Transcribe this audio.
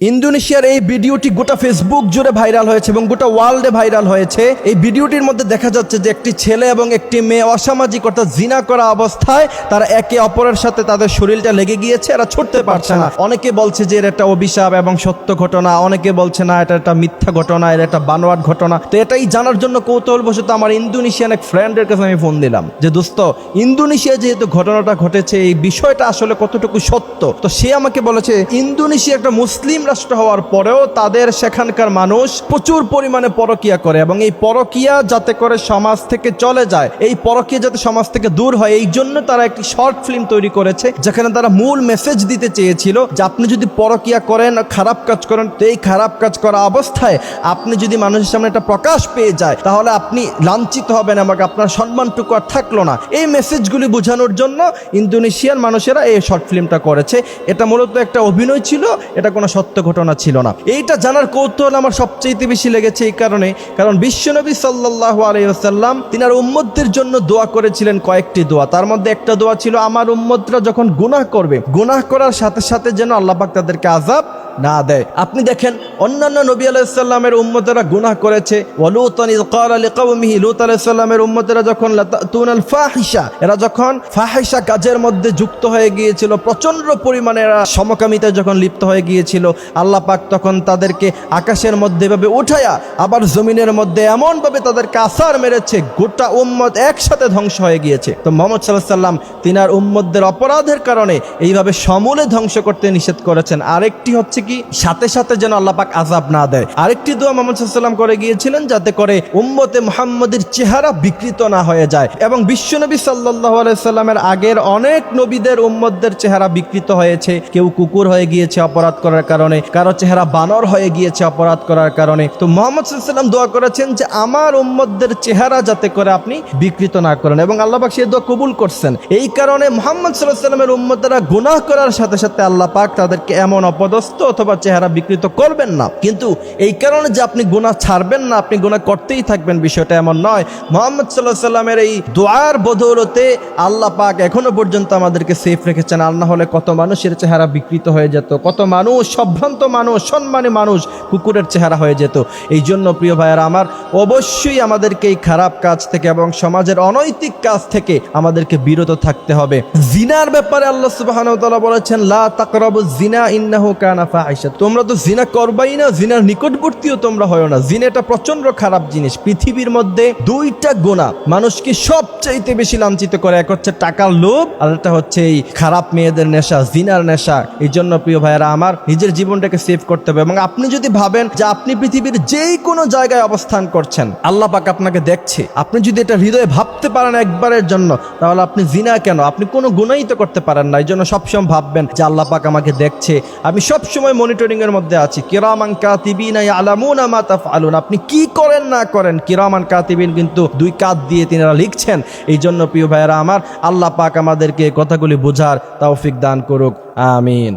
ইন্দোনেশিয়ার এই ভিডিওটি গোটা ফেসবুক জুড়ে ভাইরাল হয়েছে এবং গোটা ওয়ার্ল্ডে ভাইরাল হয়েছে। এই ভিডিওটির মধ্যে দেখা যাচ্ছে যে একটি ছেলে এবং একটি মেয়ে অসামাজিক অর্থাৎ জিনা করা অবস্থায় তারা একে অপরের সাথে তাদের শরীরটা লেগে গিয়েছে, এরা ছুটতে পারছে না। অনেকে বলছে যে এর একটা অভিশাপ এবং সত্য ঘটনা, অনেকে বলছে না এটা একটা মিথ্যা ঘটনা, এর একটা বানোয়াট ঘটনা। তো এটাই জানার জন্য কৌতূহলবশত আমার ইন্দোনেশিয়ান এক ফ্রেন্ডের কাছে আমি ফোন দিলাম যে দোস্ত, ইন্দোনেশিয়া যেহেতু ঘটনাটা ঘটেছে এই বিষয়টা আসলে কতটুকু সত্য। তো সে আমাকে বলেছে ইন্দোনেশিয়া একটা মুসলিম রাষ্ট্র হওয়ার পরেও তাদের সেখানকার মানুষ প্রচুর পরিমাণে পরকিয়া করে এবং এই পরকিয়া যাতে করে সমাজ থেকে চলে যায়, এই পরকিয়া যাতে সমাজ থেকে দূর হয়, এই জন্য তারা একটি শর্ট ফিল্ম তৈরি করেছে যেখানে তারা মূল মেসেজ দিতে চেয়েছিল যে আপনি যদি পরকিয়া করেন, খারাপ কাজ করেন, তো এই খারাপ কাজ করা অবস্থায় আপনি যদি মানুষের সামনে একটা প্রকাশ পেয়ে যায় তাহলে আপনি লাঞ্ছিত হবেন এবং আপনার সম্মানটুকু আর থাকলো না। এই মেসেজগুলি বোঝানোর জন্য ইন্দোনেশিয়ান মানুষেরা এই শর্ট ফিল্মটা করেছে। এটা মূলত একটা অভিনয় ছিল, এটা কোনো সত্য ঘটনা ছিল না। এইটা জানার কৌতূহল আমার সবচেয়ে বেশি লেগেছে এই কারণে, কারণ বিশ্বনবী সাল্লাল্লাহু আলাইহি ওয়াসাল্লাম তিনার উম্মতদের জন্য দোয়া করেছিলেন কয়েকটি দোয়া। তার মধ্যে একটা দোয়া ছিল আমার উম্মতরা যখন গুনাহ করবে, গুনাহ করার সাথে সাথে যেন আল্লাহ পাক তাদেরকে আযাব না দেয়। আপনি দেখেন অন্যান্য নবী আলাইহিস সালামের উম্মতেরা গুনাহ করেছে। ওয়ালুতান ইয ক্বালা লিকাওমিহি, লূত আলাইহিস সালামের উম্মতেরা যখন লাতাতুনাল ফাহিশা, এরা যখন ফাহিশা কাজের মধ্যে যুক্ত হয়ে গিয়েছিল, প্রচন্ড পরিমাণে এরা সমকামিতায় যখন লিপ্ত হয়ে গিয়েছিল, আল্লাহ পাক তখন তাদেরকে আকাশের মধ্যে এভাবে উঠায়া আবার জমিনের মধ্যে এমনভাবে তাদেরকে আছাড় মেরেছে, গোটা উম্মত একসাথে ধ্বংস হয়ে গিয়েছে। তো মুহাম্মদ সাল্লাল্লাহু আলাইহি সাল্লাম তিনার উম্মতদের অপরাধের কারণে এইভাবে সমূলে ধ্বংস করতে নিষেধ করেছেন। আরেকটি হচ্ছে কি, সাথে সাথে যেন আল্লাহ পাক আযাব না দেয়। আরেকটি দোয়া মুহাম্মদ সাল্লাল্লাহু আলাইহি সাল্লাম করে গিয়েছিলেন যাতে করে উম্মতে মুহাম্মদের চেহারা বিকৃত না হয়ে যায়। এবং বিশ্বনবী সাল্লাল্লাহু আলাইহি সাল্লামের আগের অনেক নবীদের উম্মতদের চেহারা বিকৃত হয়েছে। কেউ কুকুর হয়ে গিয়েছে অপরাধ করার কারণে, কারো চেহারা বানর হয়ে গিয়েছে অপরাধ করার কারণে। তো মুহাম্মদ সাল্লাল্লাহু আলাইহি সাল্লাম দোয়া করেছেন যে আমার উম্মতদের চেহারা যাতে করে আপনি বিকৃত না করেন, এবং আল্লাহ পাক সেই দোয়া কবুল করছেন। এই কারণে মুহাম্মদ সাল্লাল্লাহু আলাইহি সাল্লামের উম্মতরা গুনাহ করার সাথে সাথে আল্লাহ পাক তাদেরকে এমন অপদস্থ অথবা চেহারা বিকৃত করবেন না। কিন্তু এই কারণে যে আপনি গুনাহ ছাড়বেন না, আপনি গুনাহ করতেই থাকবেন, বিষয়টা এমন নয়। মুহাম্মদ সাল্লাল্লাহু আলাইহি সাল্লামের এই দোয়ার বদৌলতে আল্লাহ পাক এখনো পর্যন্ত আমাদেরকে সেফ রেখেছেন। আর না হলে কত মানুষের চেহারা বিকৃত হয়ে যেত, কত মানুষ, সম্ভ্রান্ত মানুষ, সম্মানী মানুষ কুকুরের চেহারা হয়ে যেত। এই জন্য প্রিয় ভাইয়েরা আমার, অবশ্যই আমাদেরকে এই খারাপ কাজ থেকে এবং সমাজের অনৈতিক কাজ থেকে আমাদেরকে বিরত থাকতে হবে। জিনার ব্যাপারে আল্লাহ সুবহানাহু ওয়া তাআলা বলেছেন লা তাকরাবুজ জিনা ইন্নাহু কানা ফাহিশা, তোমরা তো জিনা করবাই না, জিনার নিকটবর্তীও তোমরা হয় না। জিনা এটা প্রচন্ড খারাপ জিনিস। পৃথিবীর মধ্যে দুইটা গুনাহ মানুষকে সবচাইতে বেশি লাঞ্ছিত করে, এক হচ্ছে টাকার লোভ আর একটা হচ্ছে এই খারাপ মেয়েদের নেশা, জিনার নেশা। এই জন্য প্রিয় ভাইয়েরা আমার, নিজের জীবনটাকে সেভ করতে হবে। এবং আপনি যদি ভাবেন যে আপনি পৃথিবীর যেই কোনো জায়গায় অবস্থান করছেন, আল্লাহ পাক আপনাকে দেখছে, আপনি যদি এটা হৃদয়ে ভাবতে পারেন একবারের জন্য, তাহলে আপনি জিনা কেন, আপনি কোনো গুনাহই তো করতে পারেন না। এই জন্য সবসময় ভাববেন যে আল্লাহ পাক আমাকে দেখছে, আমি সবসময় মনিটরিং এর মধ্যে আছি। কিরামান কাতিবিনা ইয়ালামুনা মা তাফআলুন, আপনি কি করেন না করেন, কিরামান কাতিবিন কিন্তু দুই কাঁধ দিয়ে তিনারা লিখছেন। এই জন্য প্রিয় ভাইয়েরা আমার, আল্লাহ পাক আমাদেরকে কথাগুলি বোঝার তৌফিক দান করুক, আমিন।